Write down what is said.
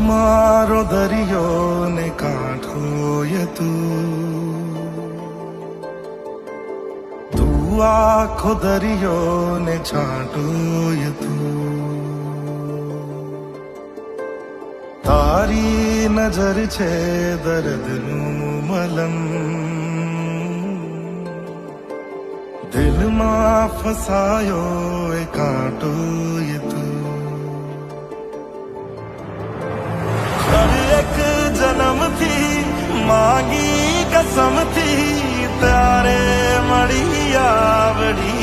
મારો દરિયો ને કાંઠો ય તું આખો દરિયો ને છાંટો ય તારી નજર છે દર્દનું મલમ દિલમાં ફસાયો એ કાંટો ય એક જન્મથી માંગી કસમથી તારે મળી આવડી